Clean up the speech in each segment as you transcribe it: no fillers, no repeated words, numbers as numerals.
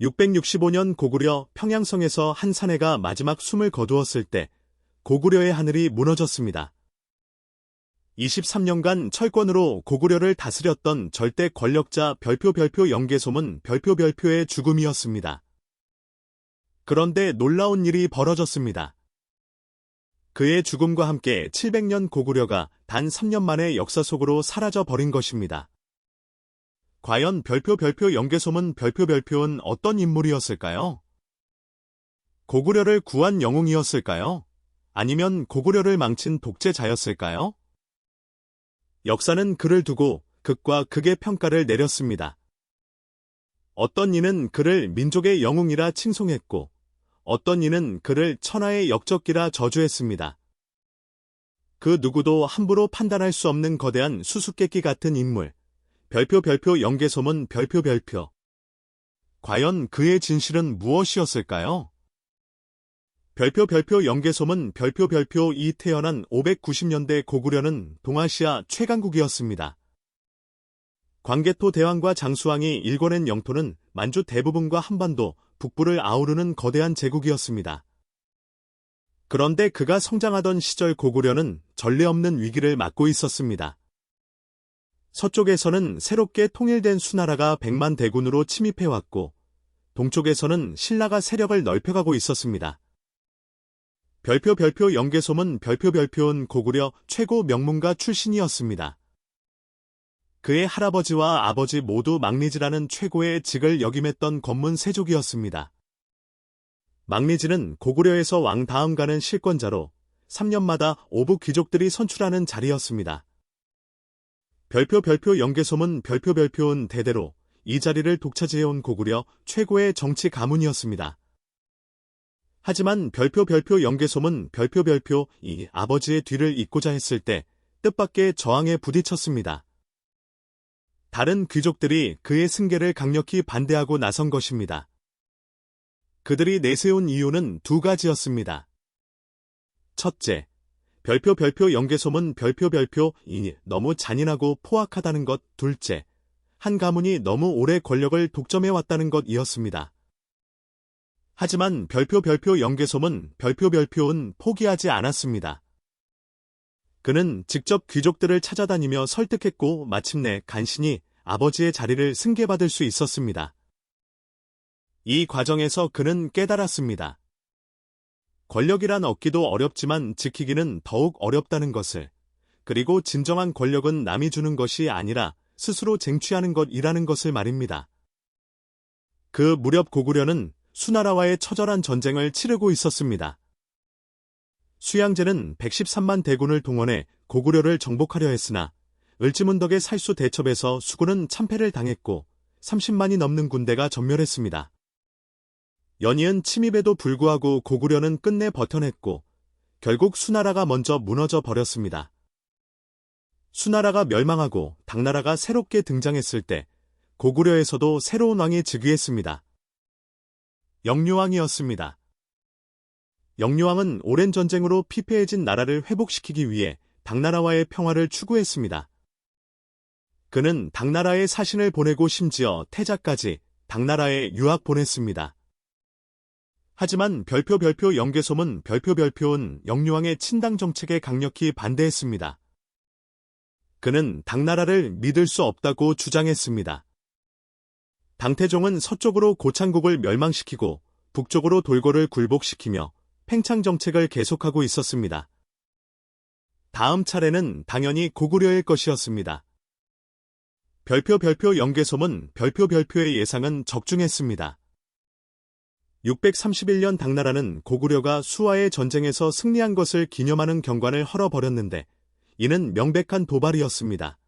665년 고구려 평양성에서 한 사내가 마지막 숨을 거두었을 때 고구려의 하늘이 무너졌습니다. 23년간 철권으로 고구려를 다스렸던 절대 권력자 별표 영계소문 별표의 죽음이었습니다. 그런데 놀라운 일이 벌어졌습니다. 그의 죽음과 함께 700년 고구려가 단 3년 만에 역사 속으로 사라져 버린 것입니다. 과연 별표 영계소문 별표는 어떤 인물이었을까요? 고구려를 구한 영웅이었을까요? 아니면 고구려를 망친 독재자였을까요? 역사는 그를 두고 극과 극의 평가를 내렸습니다. 어떤 이는 그를 민족의 영웅이라 칭송했고, 어떤 이는 그를 천하의 역적기라 저주했습니다. 그 누구도 함부로 판단할 수 없는 거대한 수수께끼 같은 인물, 별표 영계소문 별표. 과연 그의 진실은 무엇이었을까요? 별표 영계소문 별표. 이 태어난 590년대 고구려는 동아시아 최강국이었습니다. 광개토 대왕과 장수왕이 일궈낸 영토는 만주 대부분과 한반도, 북부를 아우르는 거대한 제국이었습니다. 그런데 그가 성장하던 시절 고구려는 전례 없는 위기를 맞고 있었습니다. 서쪽에서는 새롭게 통일된 수나라가 100만 대군으로 침입해왔고, 동쪽에서는 신라가 세력을 넓혀가고 있었습니다. 별표 영계소문 별표는 고구려 최고 명문가 출신이었습니다. 그의 할아버지와 아버지 모두 망리지라는 최고의 직을 역임했던 권문 세족이었습니다. 망리지는 고구려에서 왕 다음 가는 실권자로 3년마다 5부 귀족들이 선출하는 자리였습니다. 별표 영계소문 별표는 대대로 이 자리를 독차지해온 고구려 최고의 정치 가문이었습니다. 하지만 별표 영계소문 별표이 아버지의 뒤를 잇고자 했을 때 뜻밖의 저항에 부딪혔습니다. 다른 귀족들이 그의 승계를 강력히 반대하고 나선 것입니다. 그들이 내세운 이유는 두 가지였습니다. 첫째, 별표 영계소문 별표이 너무 잔인하고 포악하다는 것. 둘째, 한 가문이 너무 오래 권력을 독점해왔다는 것이었습니다. 하지만 별표 영계소문 별표는 포기하지 않았습니다. 그는 직접 귀족들을 찾아다니며 설득했고 마침내 간신히 아버지의 자리를 승계받을 수 있었습니다. 이 과정에서 그는 깨달았습니다. 권력이란 얻기도 어렵지만 지키기는 더욱 어렵다는 것을, 그리고 진정한 권력은 남이 주는 것이 아니라 스스로 쟁취하는 것이라는 것을 말입니다. 그 무렵 고구려는 수나라와의 처절한 전쟁을 치르고 있었습니다. 수양제는 113만 대군을 동원해 고구려를 정복하려 했으나 을지문덕의 살수 대첩에서 수군은 참패를 당했고 30만이 넘는 군대가 전멸했습니다. 연이은 침입에도 불구하고 고구려는 끝내 버텨냈고 결국 수나라가 먼저 무너져 버렸습니다. 수나라가 멸망하고 당나라가 새롭게 등장했을 때 고구려에서도 새로운 왕이 즉위했습니다. 영유왕이었습니다. 영유왕은 오랜 전쟁으로 피폐해진 나라를 회복시키기 위해 당나라와의 평화를 추구했습니다. 그는 당나라에 사신을 보내고 심지어 태자까지 당나라에 유학 보냈습니다. 하지만 별표 영계소문 별표는 영유왕의 친당 정책에 강력히 반대했습니다. 그는 당나라를 믿을 수 없다고 주장했습니다. 당태종은 서쪽으로 고창국을 멸망시키고 북쪽으로 돌고를 굴복시키며 팽창 정책을 계속하고 있었습니다. 다음 차례는 당연히 고구려일 것이었습니다. 별표 영계소문 별표의 예상은 적중했습니다. 631년 당나라는 고구려가 수와의 전쟁에서 승리한 것을 기념하는 경관을 헐어버렸는데 이는 명백한 도발이었습니다.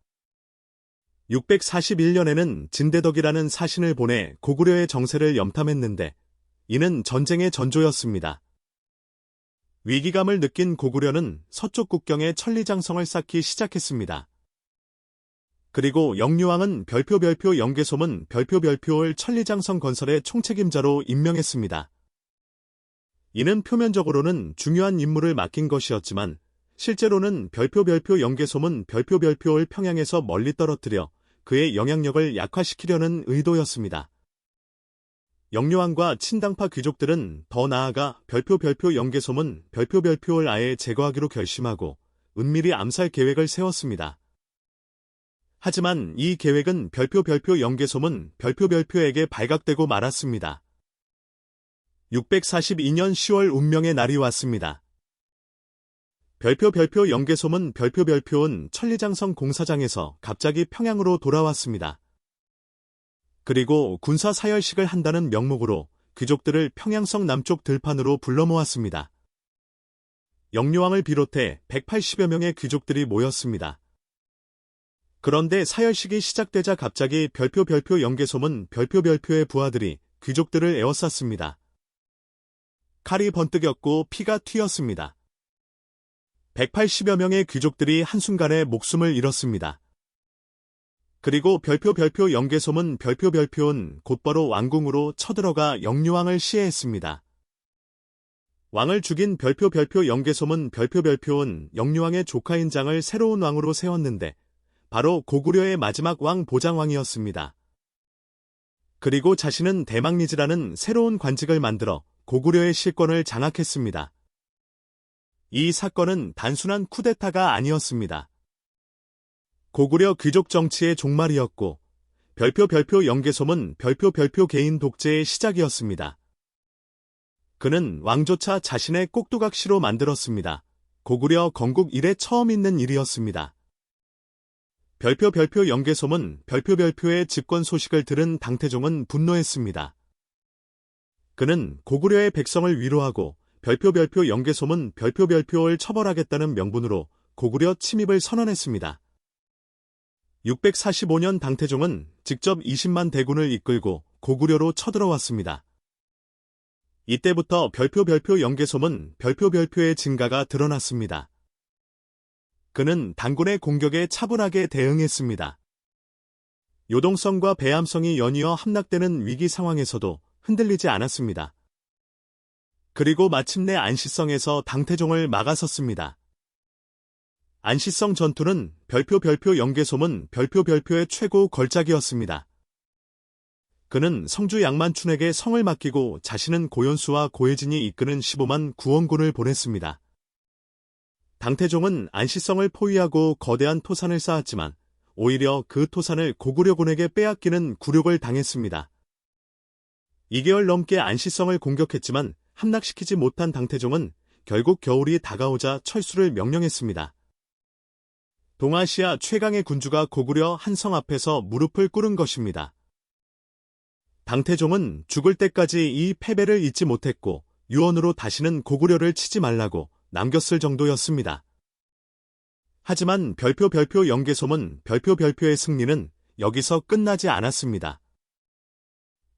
641년에는 진대덕이라는 사신을 보내 고구려의 정세를 염탐했는데 이는 전쟁의 전조였습니다. 위기감을 느낀 고구려는 서쪽 국경에 천리장성을 쌓기 시작했습니다. 그리고 영유왕은 별표 영계소문 별표를 천리장성 건설의 총책임자로 임명했습니다. 이는 표면적으로는 중요한 임무를 맡긴 것이었지만 실제로는 별표 영계소문 별표를 평양에서 멀리 떨어뜨려 그의 영향력을 약화시키려는 의도였습니다. 영유왕과 친당파 귀족들은 더 나아가 별표 영계소문 별표를 아예 제거하기로 결심하고 은밀히 암살 계획을 세웠습니다. 하지만 이 계획은 별표 영계소문 별표에게 발각되고 말았습니다. 642년 10월 운명의 날이 왔습니다. 별표 영계소문 별표은 천리장성 공사장에서 갑자기 평양으로 돌아왔습니다. 그리고 군사 사열식을 한다는 명목으로 귀족들을 평양성 남쪽 들판으로 불러 모았습니다. 영유왕을 비롯해 180여 명의 귀족들이 모였습니다. 그런데 사열식이 시작되자 갑자기 별표 영계소문 별표의 부하들이 귀족들을 에워쌌습니다. 칼이 번뜩였고 피가 튀었습니다. 180여 명의 귀족들이 한순간에 목숨을 잃었습니다. 그리고 별표 영계소문 별표는 곧바로 왕궁으로 쳐들어가 영유왕을 시해했습니다. 왕을 죽인 별표 영계소문 별표는 영유왕의 조카인 장을 새로운 왕으로 세웠는데 바로 고구려의 마지막 왕 보장왕이었습니다. 그리고 자신은 대망리지라는 새로운 관직을 만들어 고구려의 실권을 장악했습니다. 이 사건은 단순한 쿠데타가 아니었습니다. 고구려 귀족 정치의 종말이었고 별표 영계소문 별표 개인 독재의 시작이었습니다. 그는 왕조차 자신의 꼭두각시로 만들었습니다. 고구려 건국 이래 처음 있는 일이었습니다. 별표 영계소문 별표의 집권 소식을 들은 당태종은 분노했습니다. 그는 고구려의 백성을 위로하고 별표 영계소문 별표를 처벌하겠다는 명분으로 고구려 침입을 선언했습니다. 645년 당태종은 직접 20만 대군을 이끌고 고구려로 쳐들어왔습니다. 이때부터 별표 영계소문 별표의 진가가 드러났습니다. 그는 단군의 공격에 차분하게 대응했습니다. 요동성과 배암성이 연이어 함락되는 위기 상황에서도 흔들리지 않았습니다. 그리고 마침내 안시성에서 당태종을 막아섰습니다. 안시성 전투는 별표 영계소문 별표의 최고 걸작이었습니다. 그는 성주 양만춘에게 성을 맡기고 자신은 고연수와 고혜진이 이끄는 15만 구원군을 보냈습니다. 당태종은 안시성을 포위하고 거대한 토산을 쌓았지만 오히려 그 토산을 고구려군에게 빼앗기는 굴욕을 당했습니다. 2개월 넘게 안시성을 공격했지만 함락시키지 못한 당태종은 결국 겨울이 다가오자 철수를 명령했습니다. 동아시아 최강의 군주가 고구려 한 성 앞에서 무릎을 꿇은 것입니다. 당태종은 죽을 때까지 이 패배를 잊지 못했고 유언으로 다시는 고구려를 치지 말라고 남겼을 정도였습니다. 하지만 별표 영계소문 별표의 승리는 여기서 끝나지 않았습니다.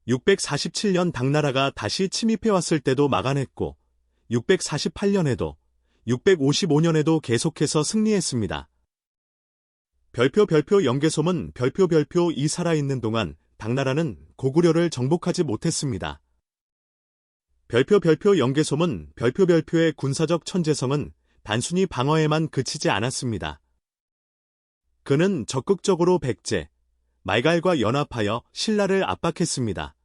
647년 당나라가 다시 침입해왔을 때도 막아냈고 648년에도 655년에도 계속해서 승리했습니다. 별표 영계소문 별표이 살아있는 동안 당나라는 고구려를 정복하지 못했습니다. 별표 영계소문 별표의 군사적 천재성은 단순히 방어에만 그치지 않았습니다. 그는 적극적으로 백제, 말갈과 연합하여 신라를 압박했습니다.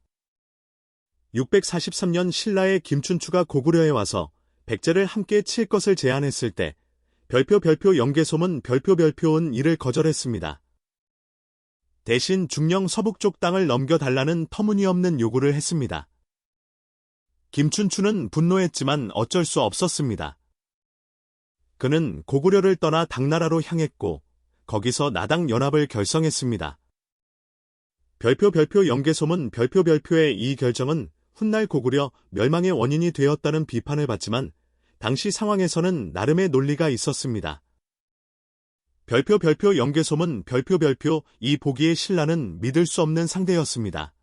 643년 신라의 김춘추가 고구려에 와서 백제를 함께 칠 것을 제안했을 때 별표 영계소문 별표은 이를 거절했습니다. 대신 중령 서북쪽 땅을 넘겨달라는 터무니없는 요구를 했습니다. 김춘추는 분노했지만 어쩔 수 없었습니다. 그는 고구려를 떠나 당나라로 향했고 거기서 나당 연합을 결성했습니다. 별표 영계소문 별표의 이 결정은 훗날 고구려 멸망의 원인이 되었다는 비판을 받지만 당시 상황에서는 나름의 논리가 있었습니다. 별표 영계소문 별표 이 보기의 신라는 믿을 수 없는 상대였습니다.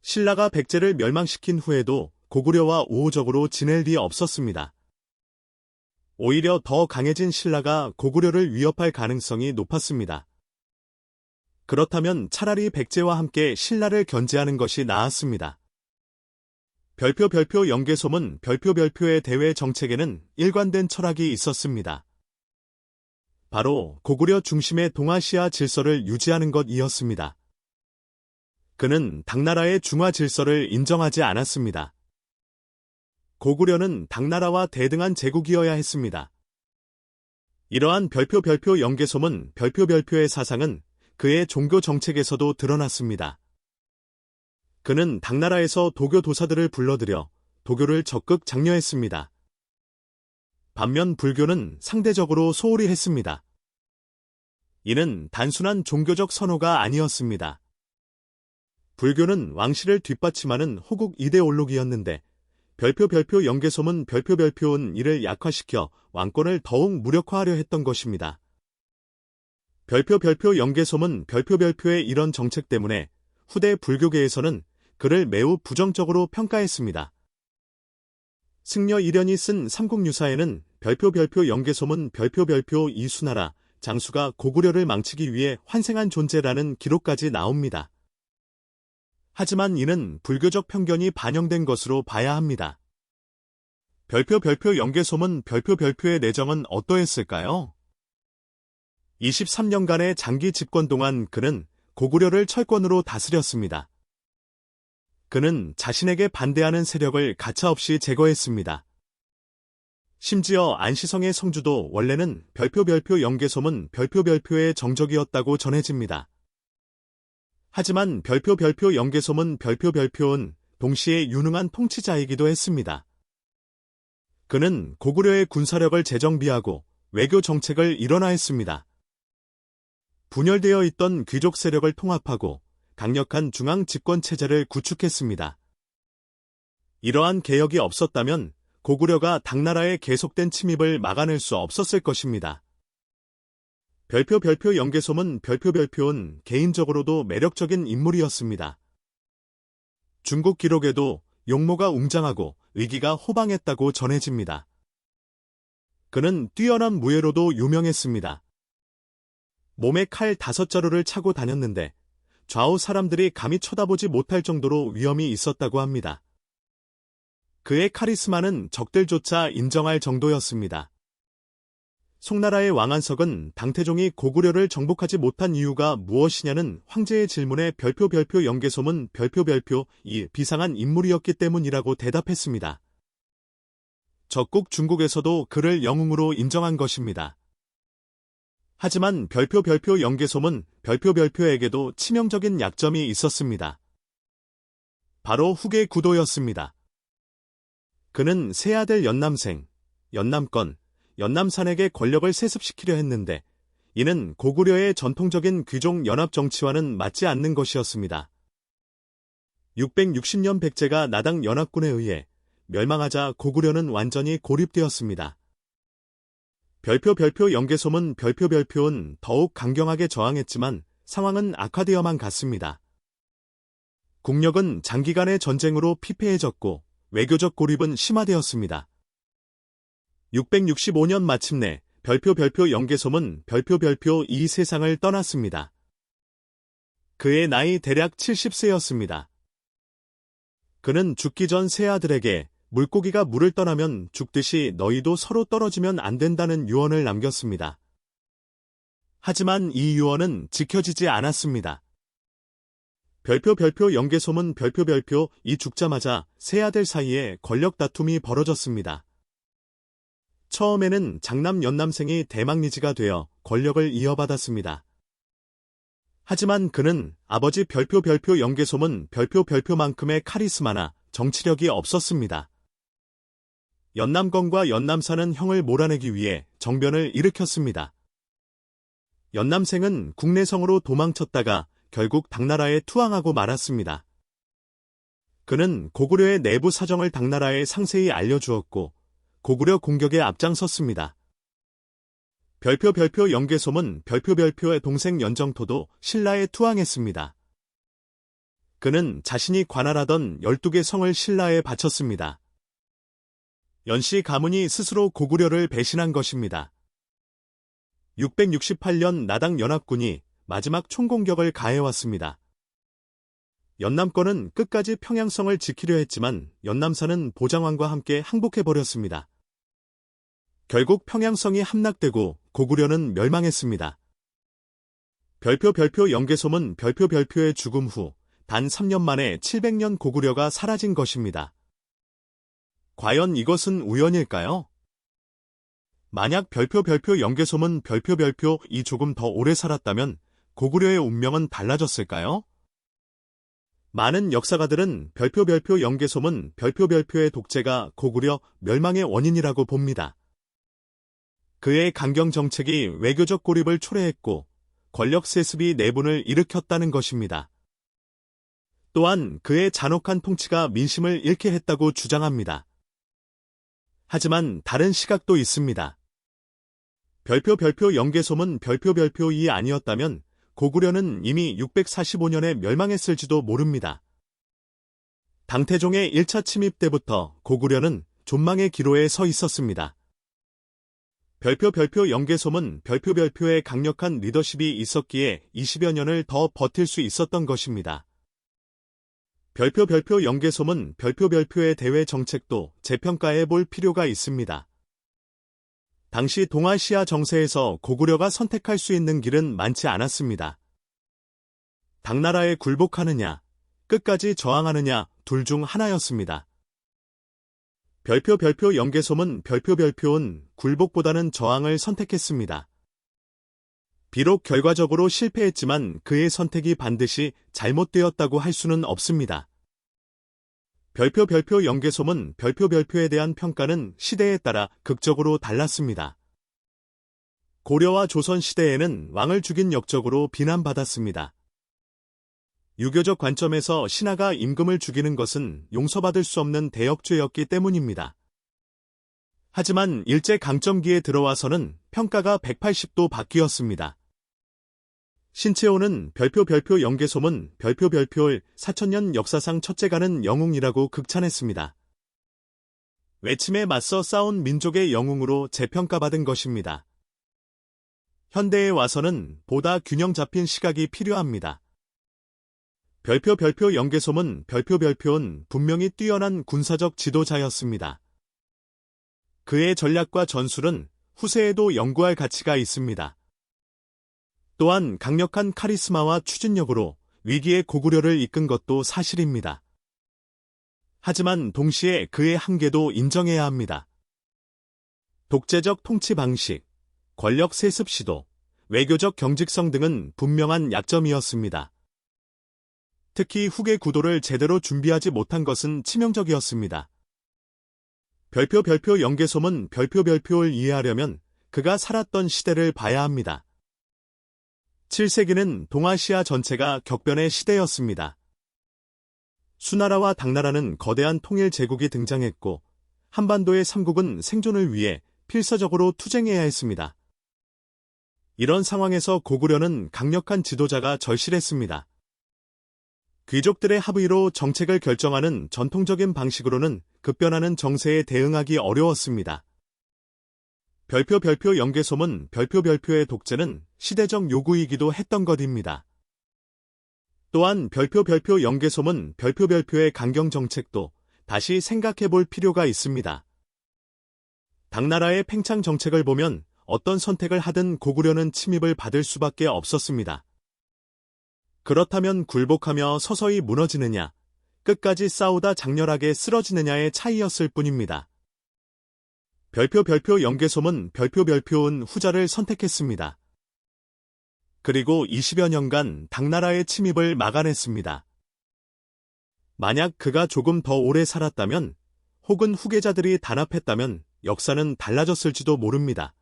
신라가 백제를 멸망시킨 후에도 고구려와 우호적으로 지낼 리 없었습니다. 오히려 더 강해진 신라가 고구려를 위협할 가능성이 높았습니다. 그렇다면 차라리 백제와 함께 신라를 견제하는 것이 나았습니다. 별표 영계소문 별표의 대외 정책에는 일관된 철학이 있었습니다. 바로 고구려 중심의 동아시아 질서를 유지하는 것이었습니다. 그는 당나라의 중화 질서를 인정하지 않았습니다. 고구려는 당나라와 대등한 제국이어야 했습니다. 이러한 별표 영계소문 별표의 사상은 그의 종교 정책에서도 드러났습니다. 그는 당나라에서 도교 도사들을 불러들여 도교를 적극 장려했습니다. 반면 불교는 상대적으로 소홀히 했습니다. 이는 단순한 종교적 선호가 아니었습니다. 불교는 왕실을 뒷받침하는 호국 이데올로기였는데 별표 영계소문 별표은 이를 약화시켜 왕권을 더욱 무력화하려 했던 것입니다. 별표 영계소문 별표의 이런 정책 때문에 후대 불교계에서는 그를 매우 부정적으로 평가했습니다. 승려 이련이 쓴 삼국유사에는 별표 영계소문 별표 이수나라 장수가 고구려를 망치기 위해 환생한 존재라는 기록까지 나옵니다. 하지만 이는 불교적 편견이 반영된 것으로 봐야 합니다. 별표 영계소문 별표의 내정은 어떠했을까요? 23년간의 장기 집권 동안 그는 고구려를 철권으로 다스렸습니다. 그는 자신에게 반대하는 세력을 가차없이 제거했습니다. 심지어 안시성의 성주도 원래는 별표 영계소문 별표의 정적이었다고 전해집니다. 하지만 별표 영계소문 별표은 동시에 유능한 통치자이기도 했습니다. 그는 고구려의 군사력을 재정비하고 외교 정책을 일원화했습니다. 분열되어 있던 귀족 세력을 통합하고 강력한 중앙 집권 체제를 구축했습니다. 이러한 개혁이 없었다면 고구려가 당나라의 계속된 침입을 막아낼 수 없었을 것입니다. 별표 영계소문 별표은 개인적으로도 매력적인 인물이었습니다. 중국 기록에도 용모가 웅장하고 의기가 호방했다고 전해집니다. 그는 뛰어난 무예로도 유명했습니다. 몸에 칼 5자루를 차고 다녔는데 좌우 사람들이 감히 쳐다보지 못할 정도로 위험이 있었다고 합니다. 그의 카리스마는 적들조차 인정할 정도였습니다. 송나라의 왕안석은 당태종이 고구려를 정복하지 못한 이유가 무엇이냐는 황제의 질문에 별표 영계소문 별표 이 비상한 인물이었기 때문이라고 대답했습니다. 적국 중국에서도 그를 영웅으로 인정한 것입니다. 하지만 별표 영계소문 별표에게도 치명적인 약점이 있었습니다. 바로 후계 구도였습니다. 그는 세 아들 연남생, 연남권, 연남산에게 권력을 세습시키려 했는데 이는 고구려의 전통적인 귀족 연합 정치와는 맞지 않는 것이었습니다. 660년 백제가 나당 연합군에 의해 멸망하자 고구려는 완전히 고립되었습니다. 별표 영계소문 별표은 더욱 강경하게 저항했지만 상황은 악화되어만 갔습니다. 국력은 장기간의 전쟁으로 피폐해졌고 외교적 고립은 심화되었습니다. 665년 마침내 별표 영계소문 별표 이 세상을 떠났습니다. 그의 나이 대략 70세였습니다. 그는 죽기 전 세 아들에게 물고기가 물을 떠나면 죽듯이 너희도 서로 떨어지면 안 된다는 유언을 남겼습니다. 하지만 이 유언은 지켜지지 않았습니다. 별표 영계소문 별표 이 죽자마자 세 아들 사이에 권력 다툼이 벌어졌습니다. 처음에는 장남 연남생이 대망리지가 되어 권력을 이어받았습니다. 하지만 그는 아버지 별표 영계소문 별표만큼의 카리스마나 정치력이 없었습니다. 연남권과 연남사는 형을 몰아내기 위해 정변을 일으켰습니다. 연남생은 국내성으로 도망쳤다가 결국 당나라에 투항하고 말았습니다. 그는 고구려의 내부 사정을 당나라에 상세히 알려주었고 고구려 공격에 앞장섰습니다. 별표 영계소문 별표의 동생 연정토도 신라에 투항했습니다. 그는 자신이 관할하던 12개 성을 신라에 바쳤습니다. 연씨 가문이 스스로 고구려를 배신한 것입니다. 668년 나당 연합군이 마지막 총공격을 가해왔습니다. 연남권은 끝까지 평양성을 지키려 했지만 연남사는 보장왕과 함께 항복해버렸습니다. 결국 평양성이 함락되고 고구려는 멸망했습니다. 별표 영계소문 별표의 죽음 후 단 3년 만에 700년 고구려가 사라진 것입니다. 과연 이것은 우연일까요? 만약 별표 연개소문 별표이 조금 더 오래 살았다면 고구려의 운명은 달라졌을까요? 많은 역사가들은 별표 연개소문 별표의 독재가 고구려 멸망의 원인이라고 봅니다. 그의 강경 정책이 외교적 고립을 초래했고 권력 세습이 내분을 일으켰다는 것입니다. 또한 그의 잔혹한 통치가 민심을 잃게 했다고 주장합니다. 하지만 다른 시각도 있습니다. 별표 연개소문 별표이 아니었다면 고구려는 이미 645년에 멸망했을지도 모릅니다. 당태종의 1차 침입 때부터 고구려는 존망의 기로에 서 있었습니다. 별표 연개소문 별표의 강력한 리더십이 있었기에 20여 년을 더 버틸 수 있었던 것입니다. 별표 연개소문 별표의 대외 정책도 재평가해 볼 필요가 있습니다. 당시 동아시아 정세에서 고구려가 선택할 수 있는 길은 많지 않았습니다. 당나라에 굴복하느냐, 끝까지 저항하느냐 둘 중 하나였습니다. 별표 연개소문 별표은 굴복보다는 저항을 선택했습니다. 비록 결과적으로 실패했지만 그의 선택이 반드시 잘못되었다고 할 수는 없습니다. 별표 연개소문 별표에 대한 평가는 시대에 따라 극적으로 달랐습니다. 고려와 조선 시대에는 왕을 죽인 역적으로 비난받았습니다. 유교적 관점에서 신하가 임금을 죽이는 것은 용서받을 수 없는 대역죄였기 때문입니다. 하지만 일제강점기에 들어와서는 평가가 180도 바뀌었습니다. 신채호는 별표 연개소문 별표를 4000년 역사상 첫째가는 영웅이라고 극찬했습니다. 외침에 맞서 싸운 민족의 영웅으로 재평가받은 것입니다. 현대에 와서는 보다 균형 잡힌 시각이 필요합니다. 별표 연개소문 별표는 분명히 뛰어난 군사적 지도자였습니다. 그의 전략과 전술은 후세에도 연구할 가치가 있습니다. 또한 강력한 카리스마와 추진력으로 위기의 고구려를 이끈 것도 사실입니다. 하지만 동시에 그의 한계도 인정해야 합니다. 독재적 통치 방식, 권력 세습 시도, 외교적 경직성 등은 분명한 약점이었습니다. 특히 후계 구도를 제대로 준비하지 못한 것은 치명적이었습니다. 별표 연개소문 별표를 이해하려면 그가 살았던 시대를 봐야 합니다. 7세기는 동아시아 전체가 격변의 시대였습니다. 수나라와 당나라는 거대한 통일 제국이 등장했고 한반도의 삼국은 생존을 위해 필사적으로 투쟁해야 했습니다. 이런 상황에서 고구려는 강력한 지도자가 절실했습니다. 귀족들의 합의로 정책을 결정하는 전통적인 방식으로는 급변하는 정세에 대응하기 어려웠습니다. 별표 연개소문 별표의 독재는 시대적 요구이기도 했던 것입니다. 또한 별표 연개소문 별표의 강경 정책도 다시 생각해 볼 필요가 있습니다. 당나라의 팽창 정책을 보면 어떤 선택을 하든 고구려는 침입을 받을 수밖에 없었습니다. 그렇다면 굴복하며 서서히 무너지느냐, 끝까지 싸우다 장렬하게 쓰러지느냐의 차이였을 뿐입니다. 별표 연개소문 별표은 후자를 선택했습니다. 그리고 20여 년간 당나라의 침입을 막아냈습니다. 만약 그가 조금 더 오래 살았다면, 혹은 후계자들이 단합했다면 역사는 달라졌을지도 모릅니다.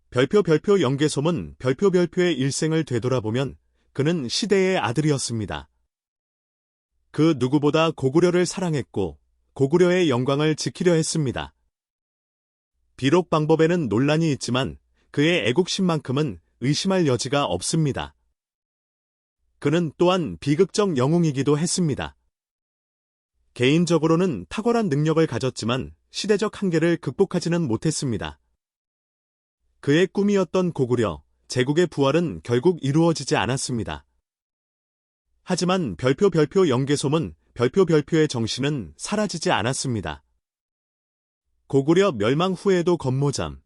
별표 연개소문 별표의 일생을 되돌아보면 그는 시대의 아들이었습니다. 그 누구보다 고구려를 사랑했고 고구려의 영광을 지키려 했습니다. 비록 방법에는 논란이 있지만 그의 애국심만큼은 의심할 여지가 없습니다. 그는 또한 비극적 영웅이기도 했습니다. 개인적으로는 탁월한 능력을 가졌지만 시대적 한계를 극복하지는 못했습니다. 그의 꿈이었던 고구려, 제국의 부활은 결국 이루어지지 않았습니다. 하지만 별표 연개소문 별표의 정신은 사라지지 않았습니다. 고구려 멸망 후에도 건모잠,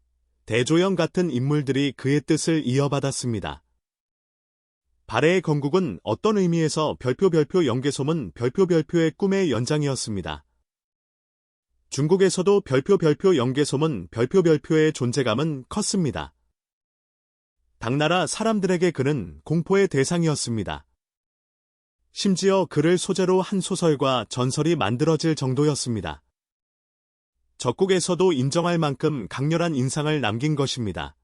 대조영 같은 인물들이 그의 뜻을 이어받았습니다. 발해의 건국은 어떤 의미에서 별표 연개소문 별표의 꿈의 연장이었습니다. 중국에서도 별표 연개소문 별표의 존재감은 컸습니다. 당나라 사람들에게 그는 공포의 대상이었습니다. 심지어 그를 소재로 한 소설과 전설이 만들어질 정도였습니다. 적국에서도 인정할 만큼 강렬한 인상을 남긴 것입니다.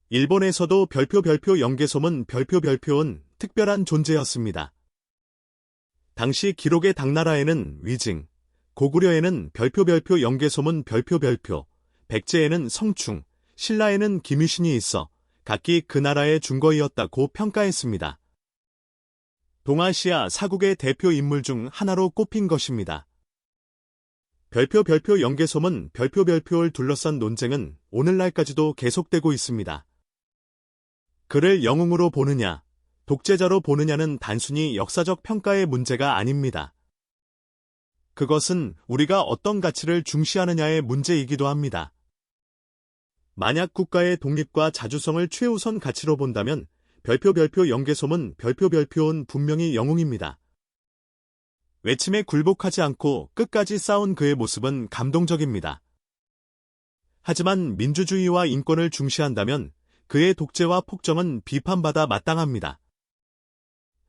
일본에서도 별표 연개소문 별표은 특별한 존재였습니다. 당시 기록의 당나라에는 위징, 고구려에는 별표 연개소문 별표, 백제에는 성충, 신라에는 김유신이 있어 각기 그 나라의 중거이였다고 평가했습니다. 동아시아 사국의 대표 인물 중 하나로 꼽힌 것입니다. 별표 연개소문 별표를 둘러싼 논쟁은 오늘날까지도 계속되고 있습니다. 그를 영웅으로 보느냐, 독재자로 보느냐는 단순히 역사적 평가의 문제가 아닙니다. 그것은 우리가 어떤 가치를 중시하느냐의 문제이기도 합니다. 만약 국가의 독립과 자주성을 최우선 가치로 본다면 별표 연개소문 별표는 분명히 영웅입니다. 외침에 굴복하지 않고 끝까지 싸운 그의 모습은 감동적입니다. 하지만 민주주의와 인권을 중시한다면 그의 독재와 폭정은 비판받아 마땅합니다.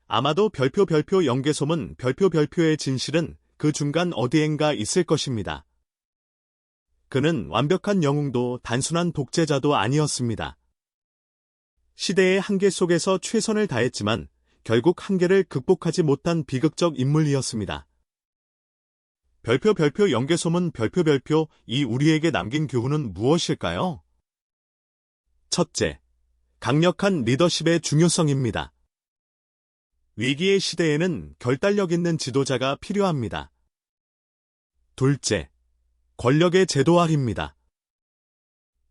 아마도 별표 연개소문 별표의 진실은 그 중간 어디엔가 있을 것입니다. 그는 완벽한 영웅도 단순한 독재자도 아니었습니다. 시대의 한계 속에서 최선을 다했지만 결국 한계를 극복하지 못한 비극적 인물이었습니다. 별표 연개소문 별표 이 우리에게 남긴 교훈은 무엇일까요? 첫째, 강력한 리더십의 중요성입니다. 위기의 시대에는 결단력 있는 지도자가 필요합니다. 둘째, 권력의 제도화입니다.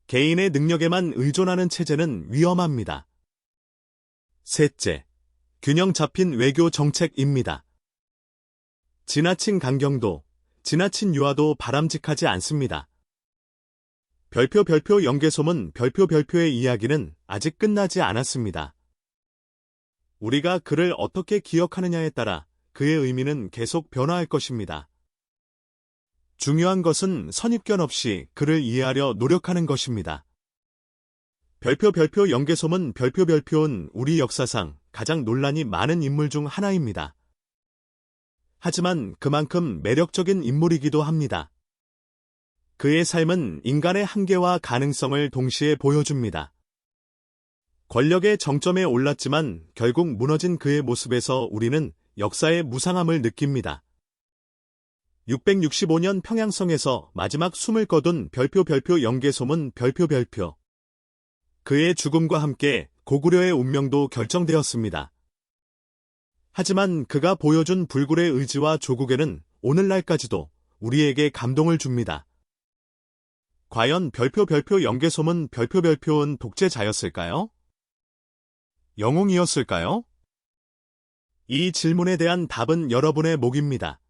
개인의 능력에만 의존하는 체제는 위험합니다. 셋째, 균형 잡힌 외교 정책입니다. 지나친 강경도, 지나친 유화도 바람직하지 않습니다. 별표 연개소문 별표의 이야기는 아직 끝나지 않았습니다. 우리가 그를 어떻게 기억하느냐에 따라 그의 의미는 계속 변화할 것입니다. 중요한 것은 선입견 없이 그를 이해하려 노력하는 것입니다. 별표 연개소문 별표는 우리 역사상 가장 논란이 많은 인물 중 하나입니다. 하지만 그만큼 매력적인 인물이기도 합니다. 그의 삶은 인간의 한계와 가능성을 동시에 보여줍니다. 권력의 정점에 올랐지만 결국 무너진 그의 모습에서 우리는 역사의 무상함을 느낍니다. 665년 평양성에서 마지막 숨을 거둔 별표 연개소문 별표. 그의 죽음과 함께 고구려의 운명도 결정되었습니다. 하지만 그가 보여준 불굴의 의지와 조국에는 오늘날까지도 우리에게 감동을 줍니다. 과연 별표 연개소문 별표는 독재자였을까요? 영웅이었을까요? 이 질문에 대한 답은 여러분의 몫입니다.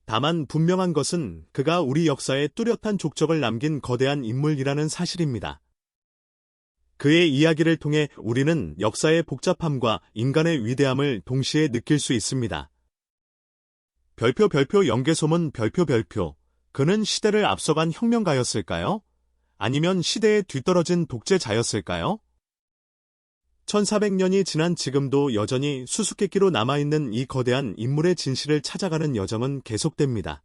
다만 분명한 것은 그가 우리 역사에 뚜렷한 족적을 남긴 거대한 인물이라는 사실입니다. 그의 이야기를 통해 우리는 역사의 복잡함과 인간의 위대함을 동시에 느낄 수 있습니다. 별표 연개소문 별표. 그는 시대를 앞서간 혁명가였을까요? 아니면 시대에 뒤떨어진 독재자였을까요? 1400년이 지난 지금도 여전히 수수께끼로 남아있는 이 거대한 인물의 진실을 찾아가는 여정은 계속됩니다.